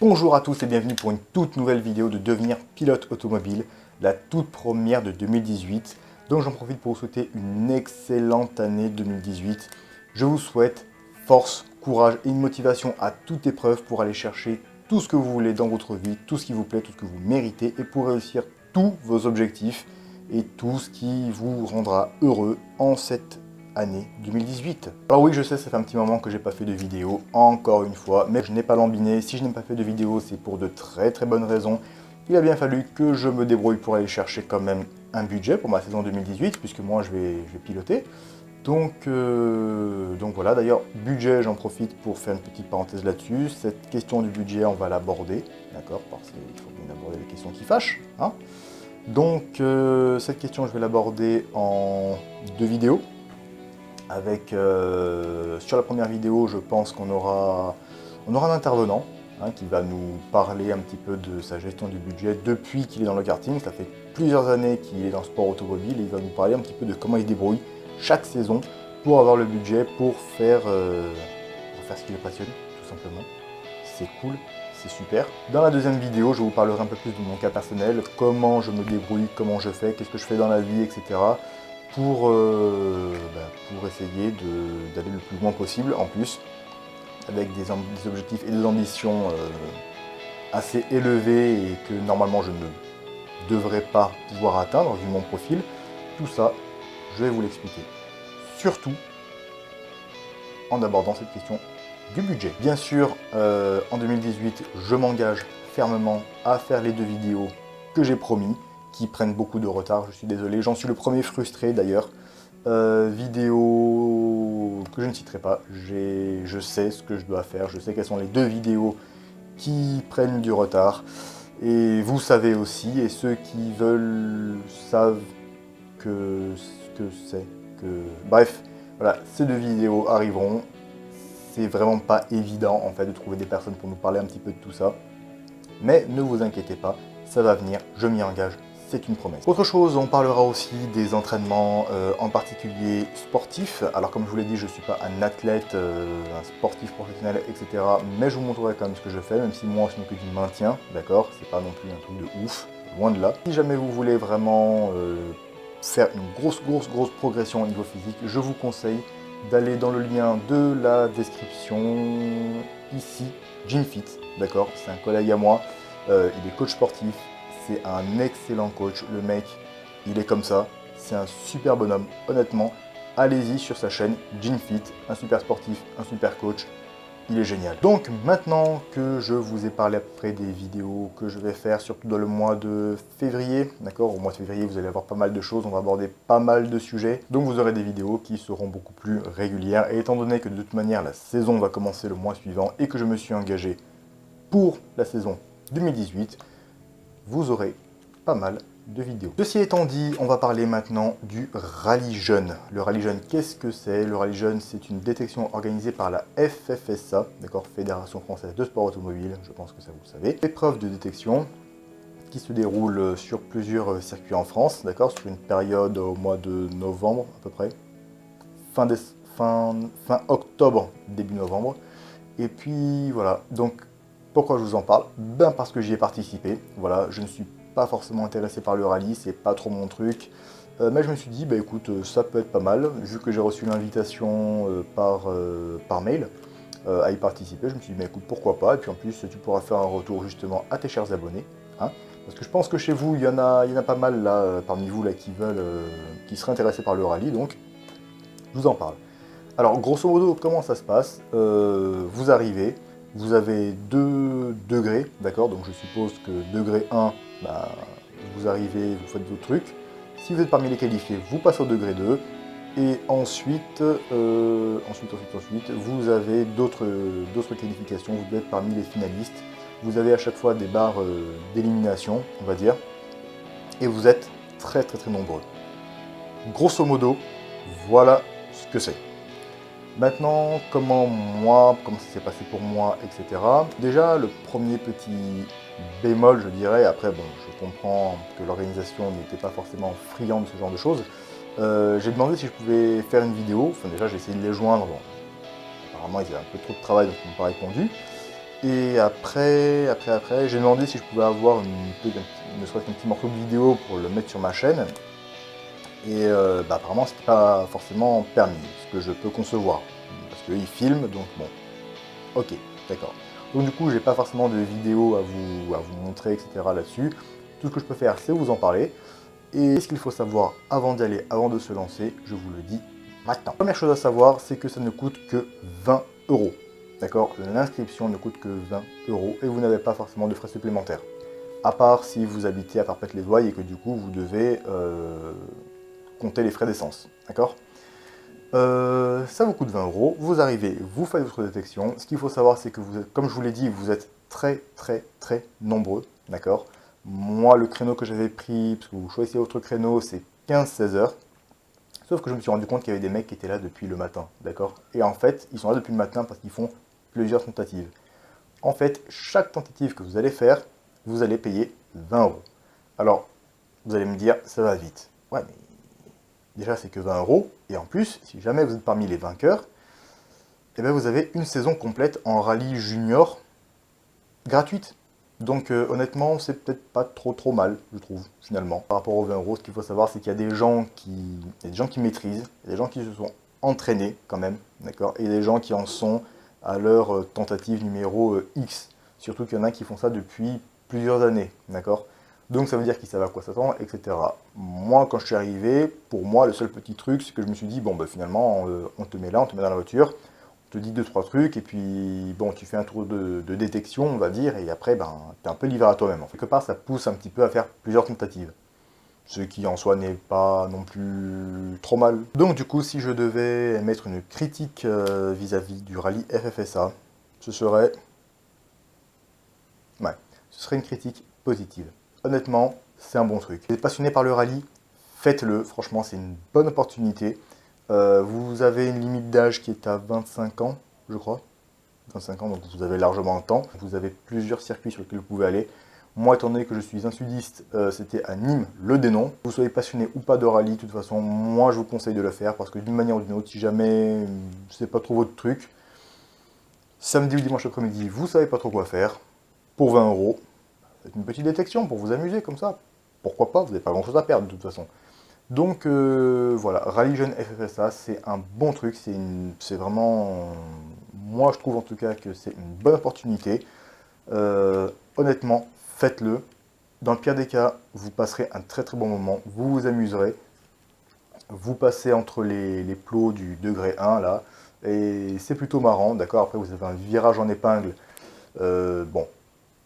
Bonjour à tous et bienvenue pour une toute nouvelle vidéo de devenir pilote automobile, la toute première de 2018. Donc j'en profite pour vous souhaiter une excellente année 2018. Je vous souhaite force, courage et une motivation à toute épreuve pour aller chercher tout ce que vous voulez dans votre vie, tout ce qui vous plaît, tout ce que vous méritez et pour réussir tous vos objectifs et tout ce qui vous rendra heureux en cette année 2018. Alors oui, je sais, ça fait un petit moment que j'ai pas fait de vidéo, encore une fois, mais je n'ai pas lambiné. Si je n'ai pas fait de vidéo, c'est pour de très bonnes raisons. Il a bien fallu que je me débrouille pour aller chercher quand même un budget pour ma saison 2018, puisque moi je vais piloter. Donc voilà, d'ailleurs, budget, j'en profite pour faire une petite parenthèse là-dessus. Cette question du budget, on va l'aborder, d'accord, parce qu'il faut bien aborder les questions qui fâchent, hein. Donc cette question, je vais l'aborder en deux vidéos. Avec, sur la première vidéo, je pense qu'on aura un intervenant qui va nous parler un petit peu de sa gestion du budget depuis qu'il est dans le karting. Ça fait plusieurs années qu'il est dans le sport automobile et il va nous parler un petit peu de comment il se débrouille chaque saison pour avoir le budget pour faire ce qui le passionne, tout simplement. C'est cool, c'est super. Dans la deuxième vidéo, je vous parlerai un peu plus de mon cas personnel, comment je me débrouille, comment je fais, qu'est-ce que je fais dans la vie, etc. Pour essayer d'aller le plus loin possible, en plus, avec des objectifs et des ambitions assez élevés et que normalement je ne devrais pas pouvoir atteindre vu mon profil. Tout ça, je vais vous l'expliquer. Surtout en abordant cette question du budget. Bien sûr, en 2018, je m'engage fermement à faire les deux vidéos que j'ai promis, qui prennent beaucoup de retard, je suis désolé, j'en suis le premier frustré d'ailleurs. Vidéo que je ne citerai pas, je sais ce que je dois faire, je sais quelles sont les deux vidéos qui prennent du retard, et vous savez aussi, et ceux qui veulent savent ce que c'est, bref, voilà, ces deux vidéos arriveront. C'est vraiment pas évident en fait de trouver des personnes pour nous parler un petit peu de tout ça, mais ne vous inquiétez pas, ça va venir, je m'y engage. C'est une promesse. Autre chose, on parlera aussi des entraînements, en particulier sportifs. Alors comme je vous l'ai dit, je ne suis pas un athlète, un sportif professionnel, etc. Mais je vous montrerai quand même ce que je fais, même si moi je m'occupe du maintien, d'accord? C'est pas non plus un truc de ouf, loin de là. Si jamais vous voulez vraiment faire une grosse progression au niveau physique, je vous conseille d'aller dans le lien de la description, ici, GymFit, d'accord? C'est un collègue à moi, il est coach sportif. C'est un excellent coach, le mec, il est comme ça, c'est un super bonhomme, honnêtement. Allez-y sur sa chaîne, GymFit, un super sportif, un super coach, il est génial. Donc maintenant que je vous ai parlé après des vidéos que je vais faire, surtout dans le mois de février, d'accord, au mois de février vous allez avoir pas mal de choses, on va aborder pas mal de sujets, donc vous aurez des vidéos qui seront beaucoup plus régulières. Et étant donné que de toute manière la saison va commencer le mois suivant et que je me suis engagé pour la saison 2018, vous aurez pas mal de vidéos. Ceci étant dit, on va parler maintenant du rallye jeune. Le rallye jeune, qu'est-ce que c'est? Le rallye jeune, c'est une détection organisée par la FFSA, d'accord, Fédération Française de Sport Automobile, je pense que ça vous le savez. Épreuve de détection qui se déroule sur plusieurs circuits en France, d'accord, sur une période au mois de novembre à peu près, fin octobre, début novembre. Et puis voilà, donc pourquoi je vous en parle? Ben parce que j'y ai participé, voilà, je ne suis pas forcément intéressé par le rallye, c'est pas trop mon truc, mais je me suis dit, bah écoute, ça peut être pas mal, vu que j'ai reçu l'invitation par mail à y participer, je me suis dit, bah écoute, pourquoi pas, et puis en plus, tu pourras faire un retour justement à tes chers abonnés, hein, parce que je pense que chez vous, il y en a pas mal là, parmi vous là, qui seraient intéressés par le rallye, donc je vous en parle. Alors, grosso modo, comment ça se passe? Vous arrivez, vous avez 2 degrés, d'accord? Donc je suppose que degré 1, bah, vous arrivez, vous faites vos trucs. Si vous êtes parmi les qualifiés, vous passez au degré 2. Et ensuite, vous avez d'autres qualifications, vous devez être parmi les finalistes. Vous avez à chaque fois des barres d'élimination, on va dire. Et vous êtes très nombreux. Grosso modo, voilà ce que c'est. Maintenant, comment ça s'est passé pour moi, etc. Déjà, le premier petit bémol, je dirais, après, bon, je comprends que l'organisation n'était pas forcément friande de ce genre de choses. J'ai demandé si je pouvais faire une vidéo, enfin déjà j'ai essayé de les joindre, bon, apparemment ils avaient un peu trop de travail donc ils m'ont pas répondu. Et après, j'ai demandé si je pouvais avoir ne serait-ce qu'un petit morceau de vidéo pour le mettre sur ma chaîne. Et bah, apparemment, c'était pas forcément permis, ce que je peux concevoir. Parce qu'ils filment, donc bon, ok, d'accord. Donc du coup, j'ai pas forcément de vidéo à vous montrer, etc. là-dessus. Tout ce que je peux faire, c'est vous en parler. Et ce qu'il faut savoir avant d'y aller, avant de se lancer, je vous le dis maintenant. La première chose à savoir, c'est que ça ne coûte que 20 euros. D'accord? L'inscription ne coûte que 20 euros et vous n'avez pas forcément de frais supplémentaires. À part si vous habitez à Perpète-les-Ouailles et que du coup vous devez compter les frais d'essence. D'accord? Ça vous coûte 20 euros, vous arrivez, vous faites votre détection. Ce qu'il faut savoir, c'est que vous êtes, comme je vous l'ai dit, vous êtes très nombreux. D'accord? Moi, le créneau que j'avais pris, parce que vous choisissez votre créneau, c'est 15-16 heures. Sauf que je me suis rendu compte qu'il y avait des mecs qui étaient là depuis le matin, d'accord? Et en fait, ils sont là depuis le matin parce qu'ils font plusieurs tentatives. En fait, chaque tentative que vous allez faire, vous allez payer 20 euros. Alors, vous allez me dire, ça va vite. Ouais, mais déjà, c'est que 20 euros. Et en plus, si jamais vous êtes parmi les vainqueurs, eh bien, vous avez une saison complète en rallye junior gratuite. Donc honnêtement, c'est peut-être pas trop mal, je trouve, finalement. Par rapport aux 20 euros, ce qu'il faut savoir, c'est qu'il y a des gens qui maîtrisent, il y a des gens qui se sont entraînés quand même, d'accord? Et des gens qui en sont à leur tentative numéro X. Surtout qu'il y en a qui font ça depuis plusieurs années, d'accord? Donc ça veut dire qu'ils savent à quoi s'attendre, etc. Moi, quand je suis arrivé, pour moi, le seul petit truc, c'est que je me suis dit, bon, bah, finalement, on te met là, on te met dans la voiture, te dit deux trois trucs et puis bon, tu fais un tour de détection, on va dire, et après ben t'es un peu livré à toi-même. Quelque part, ça pousse un petit peu à faire plusieurs tentatives, ce qui en soi n'est pas non plus trop mal. Donc du coup, si je devais émettre une critique vis-à-vis du rallye FFSA, ce serait ce serait une critique positive. Honnêtement, c'est un bon truc. Si vous êtes passionné par le rallye, faites-le. Franchement, c'est une bonne opportunité. Vous avez une limite d'âge qui est à 25 ans, je crois. 25 ans, donc vous avez largement le temps. Vous avez plusieurs circuits sur lesquels vous pouvez aller. Moi, étant donné que je suis un sudiste, c'était à Nîmes, le Dénon. Que vous soyez passionné ou pas de rallye, de toute façon, moi je vous conseille de le faire parce que d'une manière ou d'une autre, si jamais c'est pas trop votre truc, samedi ou dimanche après-midi, vous savez pas trop quoi faire, pour 20 euros, c'est une petite détection pour vous amuser comme ça. Pourquoi pas, vous n'avez pas grand chose à perdre de toute façon. Donc voilà, Rallye Jeune FFSA, c'est un bon truc, c'est vraiment, moi je trouve en tout cas que c'est une bonne opportunité. Honnêtement, faites-le. Dans le pire des cas, vous passerez un très bon moment, vous vous amuserez. Vous passez entre les plots du degré 1 là, et c'est plutôt marrant, d'accord? Après vous avez un virage en épingle. Bon,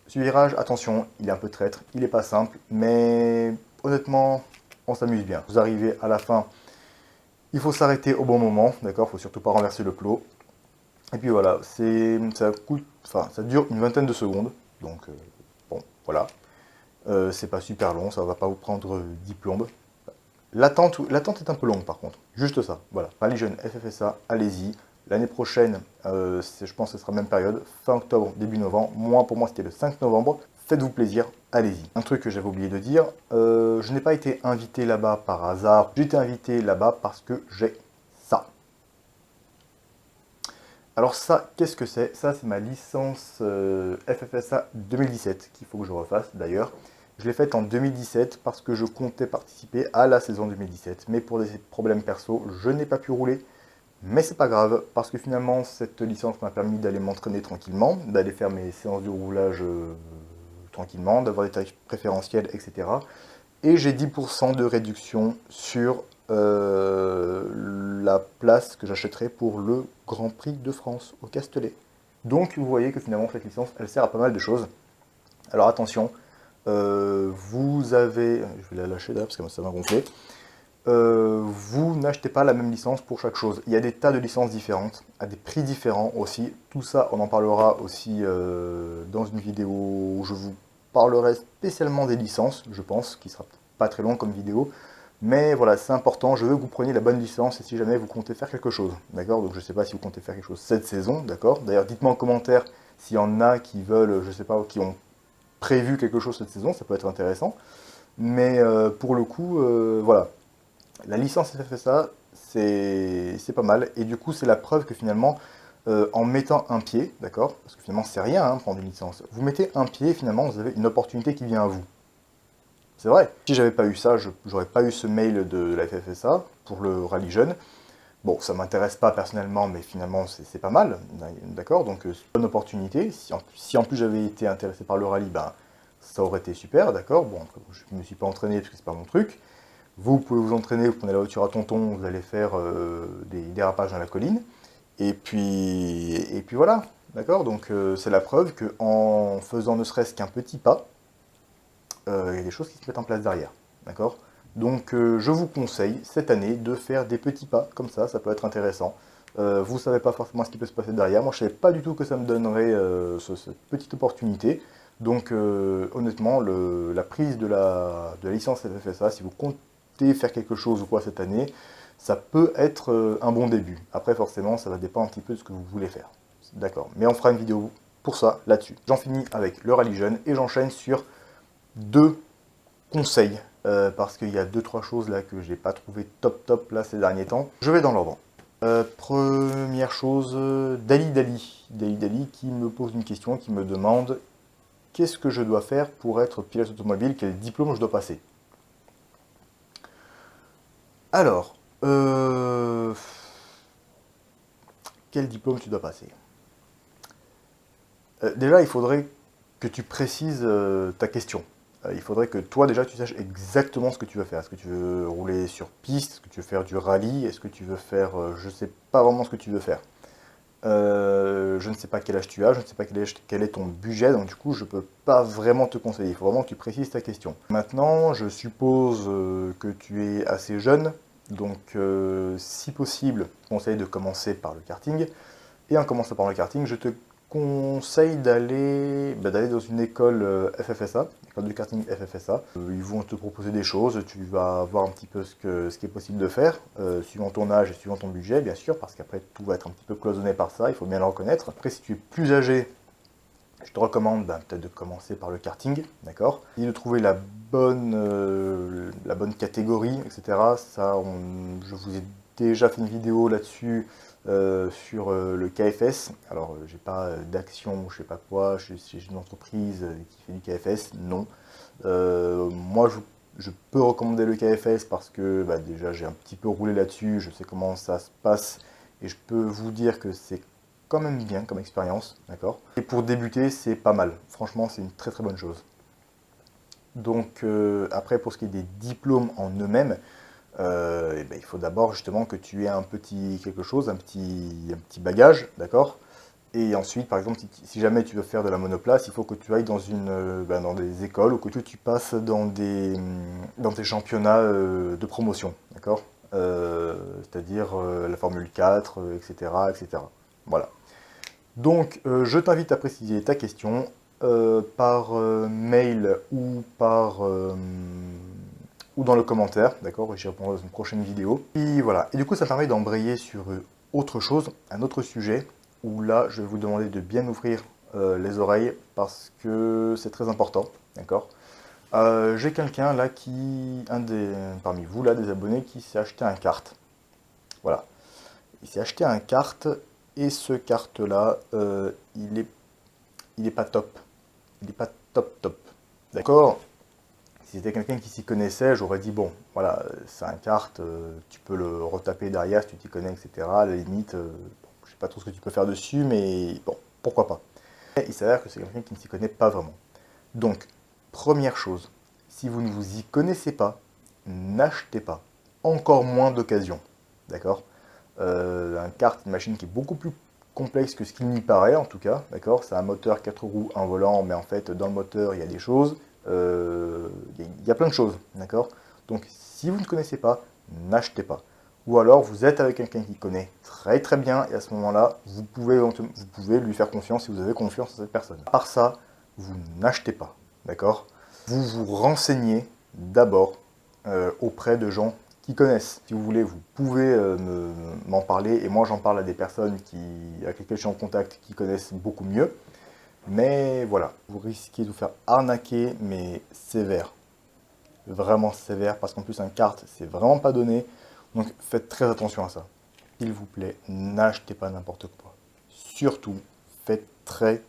ce virage, attention, il est un peu traître, il n'est pas simple, mais honnêtement, on s'amuse bien. Vous arrivez à la fin, il faut s'arrêter au bon moment, d'accord? Il ne faut surtout pas renverser le plot. Et puis voilà, ça dure une vingtaine de secondes, donc bon, voilà. C'est pas super long, ça va pas vous prendre 10 plombes. L'attente est un peu longue par contre, juste ça, voilà. Rallye Jeune FFSA, allez-y. L'année prochaine, je pense que ce sera la même période, fin octobre, début novembre. Pour moi, c'était le 5 novembre. Faites-vous plaisir, allez-y. Un truc que j'avais oublié de dire, je n'ai pas été invité là-bas par hasard. J'ai été invité là-bas parce que j'ai ça. Alors ça, qu'est-ce que c'est? Ça, c'est ma licence FFSA 2017, qu'il faut que je refasse d'ailleurs. Je l'ai faite en 2017 parce que je comptais participer à la saison 2017. Mais pour des problèmes perso, je n'ai pas pu rouler. Mais c'est pas grave, parce que finalement, cette licence m'a permis d'aller m'entraîner tranquillement, d'aller faire mes séances de roulage tranquillement, d'avoir des tarifs préférentiels, etc. Et j'ai 10% de réduction sur la place que j'achèterai pour le Grand Prix de France au Castellet. Donc vous voyez que finalement, cette licence, elle sert à pas mal de choses. Alors attention, vous avez... Je vais la lâcher là, parce que ça va gonfler. Vous n'achetez pas la même licence pour chaque chose. Il y a des tas de licences différentes, à des prix différents aussi. Tout ça, on en parlera aussi dans une vidéo où je vous parlerai spécialement des licences, je pense, qui sera pas très long comme vidéo. Mais voilà, c'est important, je veux que vous preniez la bonne licence et si jamais vous comptez faire quelque chose. D'accord? Donc je ne sais pas si vous comptez faire quelque chose cette saison, d'accord? D'ailleurs, dites-moi en commentaire s'il y en a qui veulent, je sais pas, qui ont prévu quelque chose cette saison, ça peut être intéressant. Mais pour le coup, voilà. La licence FFSA, c'est pas mal. Et du coup, c'est la preuve que finalement, en mettant un pied, d'accord? Parce que finalement, c'est rien, hein, prendre une licence. Vous mettez un pied, et finalement, vous avez une opportunité qui vient à vous. C'est vrai. Si j'avais pas eu ça, j'aurais pas eu ce mail de la FFSA pour le rallye jeune. Bon, ça m'intéresse pas personnellement, mais finalement, c'est pas mal, d'accord? Donc, c'est une bonne opportunité. Si en plus j'avais été intéressé par le rallye, ben, ça aurait été super, d'accord? Bon, je me suis pas entraîné parce que c'est pas mon truc. Vous pouvez vous entraîner, vous prenez la voiture à tonton, vous allez faire des dérapages dans la colline. Et puis voilà, d'accord? Donc c'est la preuve qu'en faisant ne serait-ce qu'un petit pas, il y a des choses qui se mettent en place derrière, d'accord? Donc je vous conseille cette année de faire des petits pas comme ça peut être intéressant. Vous ne savez pas forcément ce qui peut se passer derrière. Moi je ne savais pas du tout que ça me donnerait cette petite opportunité. Donc honnêtement, la prise de la licence FFSA, si vous comptez faire quelque chose ou quoi cette année, ça peut être un bon début. Après forcément, ça va dépendre un petit peu de ce que vous voulez faire. D'accord. Mais on fera une vidéo pour ça, là-dessus. J'en finis avec le rallye jeune et j'enchaîne sur deux conseils, parce qu'il y a deux, trois choses là que j'ai pas trouvé top là ces derniers temps. Je vais dans l'ordre. Première chose, Dali qui me pose une question, qui me demande qu'est-ce que je dois faire pour être pilote automobile, quel diplôme je dois passer. Alors, quel diplôme tu dois passer? Déjà, il faudrait que tu précises ta question. Il faudrait que toi, déjà, tu saches exactement ce que tu veux faire. Est-ce que tu veux rouler sur piste? Est-ce que tu veux faire du rallye? Est-ce que tu veux faire... je ne sais pas vraiment ce que tu veux faire. Je ne sais pas quel âge tu as, je ne sais pas quel est ton budget, donc du coup, je ne peux pas vraiment te conseiller. Il faut vraiment que tu précises ta question. Maintenant, je suppose que tu es assez jeune, donc si possible, je te conseille de commencer par le karting. Et en commençant par le karting, je te conseille d'aller dans une école FFSA, école de karting FFSA. Ils vont te proposer des choses, tu vas voir un petit peu ce qui est possible de faire, suivant ton âge et suivant ton budget, bien sûr, parce qu'après tout va être un petit peu cloisonné par ça, il faut bien le reconnaître. Après, si tu es plus âgé, je te recommande peut-être de commencer par le karting, d'accord? Et de trouver la bonne catégorie, etc. Ça, je vous ai déjà fait une vidéo là-dessus sur le KFS. Alors, j'ai pas d'action, je sais pas quoi, j'ai une entreprise qui fait du KFS, non. Moi, je peux recommander le KFS parce que déjà j'ai un petit peu roulé là-dessus, je sais comment ça se passe et je peux vous dire que c'est quand même bien comme expérience, d'accord? Et pour débuter, c'est pas mal. Franchement, c'est une très très bonne chose. Donc après, pour ce qui est des diplômes en eux-mêmes, il faut d'abord justement que tu aies un petit quelque chose, un petit bagage, d'accord? Et ensuite, par exemple, si jamais tu veux faire de la monoplace, il faut que tu ailles dans des écoles ou que tu passes dans des championnats de promotion, d'accord? C'est-à-dire la Formule 4, etc., etc. Voilà. Donc, je t'invite à préciser ta question par mail ou dans le commentaire, d'accord? J'y répondrai dans une prochaine vidéo. Et voilà. Et du coup, ça permet d'embrayer sur autre chose, un autre sujet, où là, je vais vous demander de bien ouvrir les oreilles parce que c'est très important, d'accord? J'ai quelqu'un là parmi vous là, des abonnés, qui s'est acheté un kart. Voilà. Il s'est acheté un kart et ce kart là, il est pas top. Il est pas top. D'accord? Si c'était quelqu'un qui s'y connaissait, j'aurais dit bon, voilà, c'est un kart, tu peux le retaper derrière si tu t'y connais, etc. À la limite, je sais pas trop ce que tu peux faire dessus, mais bon, pourquoi pas. Et il s'avère que c'est quelqu'un qui ne s'y connaît pas vraiment. Donc, première chose, si vous ne vous y connaissez pas, n'achetez pas. Encore moins d'occasion. D'accord? Un kart, une machine qui est beaucoup plus complexe que ce qu'il n'y paraît en tout cas, d'accord? C'est un moteur 4 roues, un volant, mais en fait dans le moteur il y a des choses, il y a plein de choses, d'accord? Donc si vous ne connaissez pas, n'achetez pas. Ou alors vous êtes avec quelqu'un qui connaît très très bien et à ce moment-là, vous pouvez lui faire confiance si vous avez confiance en cette personne. À part ça, vous n'achetez pas, d'accord? Vous vous renseignez d'abord auprès de gens qui connaissent. Si vous voulez, vous pouvez m'en parler et moi j'en parle à des personnes avec lesquelles je suis en contact qui connaissent beaucoup mieux. Mais voilà, vous risquez de vous faire arnaquer, mais sévère. Vraiment sévère, parce qu'en plus un kart, c'est vraiment pas donné. Donc faites très attention à ça. S'il vous plaît, n'achetez pas n'importe quoi. surtout, faites très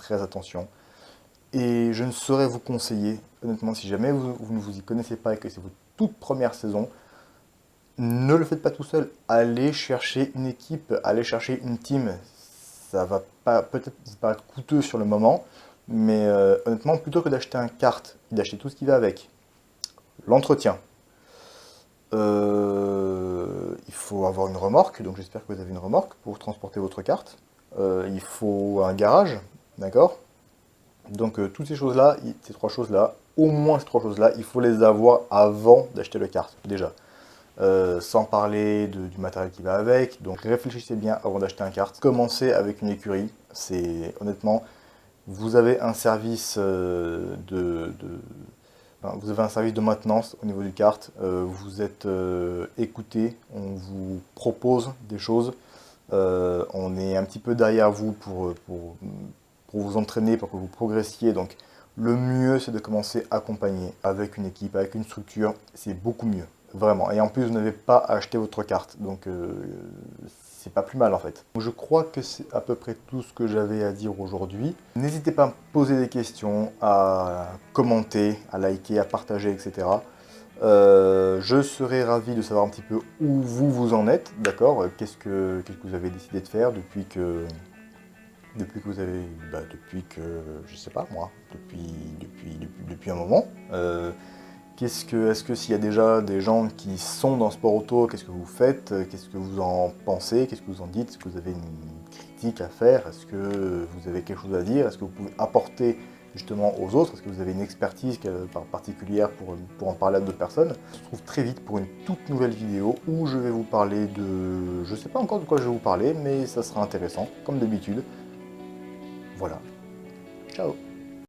attention. Et je ne saurais vous conseiller, honnêtement, si jamais vous ne vous y connaissez pas et que c'est votre toute première saison, ne le faites pas tout seul. Allez chercher une équipe, allez chercher une team. Ça va pas peut-être vous paraître coûteux sur le moment, mais honnêtement, plutôt que d'acheter un kart et d'acheter tout ce qui va avec, l'entretien, il faut avoir une remorque, donc j'espère que vous avez une remorque pour transporter votre carte. Il faut un garage, d'accord? Donc toutes ces choses-là, ces trois choses-là, au moins ces trois choses-là, il faut les avoir avant d'acheter le kart, déjà. Sans parler du matériel qui va avec, donc réfléchissez bien avant d'acheter un kart. Commencez avec une écurie, c'est honnêtement, vous avez un service vous avez un service de maintenance au niveau du kart, vous êtes écouté, on vous propose des choses, on est un petit peu derrière vous pour vous entraîner, pour que vous progressiez. Donc le mieux, c'est de commencer accompagné avec une équipe, avec une structure, c'est beaucoup mieux, vraiment. Et en plus, vous n'avez pas à acheter votre carte, donc c'est pas plus mal en fait. Je crois que c'est à peu près tout ce que j'avais à dire aujourd'hui. N'hésitez pas à me poser des questions, à commenter, à liker, à partager, etc. Je serais ravi de savoir un petit peu où vous en êtes, d'accord? Qu'est-ce que vous avez décidé de faire depuis que vous avez, je sais pas moi, depuis un moment. Est-ce que s'il y a déjà des gens qui sont dans le sport auto, qu'est-ce que vous faites? Qu'est-ce que vous en pensez? Qu'est-ce que vous en dites? Est-ce que vous avez une critique à faire? Est-ce que vous avez quelque chose à dire? Est-ce que vous pouvez apporter justement aux autres? Est-ce que vous avez une expertise particulière pour en parler à d'autres personnes? On se retrouve très vite pour une toute nouvelle vidéo où je vais vous parler de... Je sais pas encore de quoi je vais vous parler, mais ça sera intéressant, comme d'habitude. Voilà. Ciao.